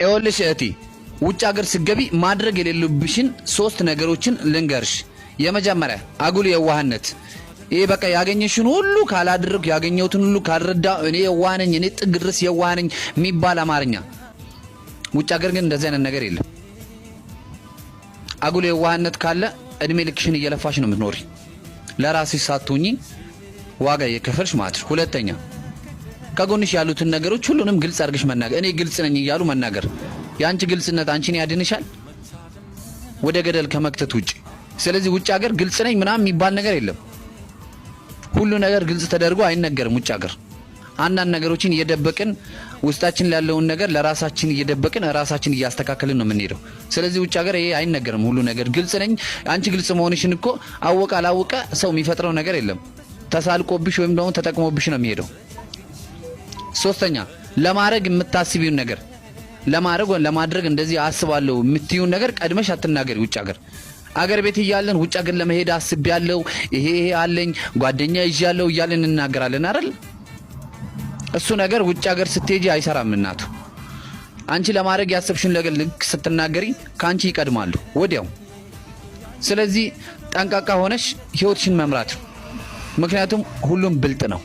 ይኸውልሽ እህቴ ውጭ ሀገር ስትገቢ ማድረግ የሌሉብሽን 3 ነገሮችን ልንገርሽ። የመጀመሪያ አጉል የዋህነት። ይሄ በቃ ያገኘሽን ሁሉ ካላደረክ ያገኘውትን ሁሉ ካልረዳ እኔ የዋህ ነኝ እኔ ጥግ ድረስ የዋህ ነኝ የሚባል አማርኛ። ውጭ ሀገር ግን እንደዚህ አይነት ነገር የለም። አጉል የዋህነት ካለ እድሜ ልክሽን እየለፋሽ ነው የምትኖሪ፣ ለራስሽ ሳትሆኚ ዋጋ እየከፈልሽ ማለት ነው። ሁለተኛ ከጎንሽ ያሉትን ነገሮች ሁሉንም ግልጽ አድርገሽ መናገር። እኔ ግልጽ ነኝ እያሉ መናገር። ያንቺ ግልጽነት አንቺን ያድንሻል ወደ ገደል ከመክተት ውጪ። ስለዚህ ውጭ ሀገር ግልጽ ነኝ ምናምን የሚባል ነገር የለም። ሁሉ ነገር ግልጽ ተደርጎ አይነገርም ውጭ ሀገር። አንዳንድ ነገሮችን እየደበቅን ውስጣችን ያለውን ነገር ለራሳችን እየደበቅን ራሳችን እያስተካከልን ነው የምንሄደው። ስለዚህ ውጭ ሀገር ይሄ አይነገርም። ሁሉ ነገር ግልጽ ነኝ። አንቺ ግልጽ መሆንሽን እኮ አወቀ አላወቀ ሰው የሚፈጥረው ነገር የለም። ተሳልቆብሽ ወይም ደግሞ ተጠቅሞብሽ ነው የሚሄደው። ሶስተኛ ለማድረግ የምታስቢውን ነገር ለማድረግ እንደዚህ አስባለሁ የምትዩን ነገር ቀድመሽ አትናገሪ። ውጭ ሀገር አገር ቤት እያለን ውጭ ሀገር ለመሄድ አስቤያለሁ ይሄ አለኝ ጓደኛ ይዣለሁ እያለን እናገራለን አይደል? እሱ ነገር ውጭ ሀገር ስትሄጂ አይሰራም እናቱ። አንቺ ለማድረግ ያሰብሽን ነገር ልክ ስትናገሪ ካንቺ ይቀድማሉ ወዲያው። ስለዚህ ጠንቃቃ ሆነሽ ህይወትሽን መምራት ነው። ምክንያቱም ሁሉም ብልጥ ነው።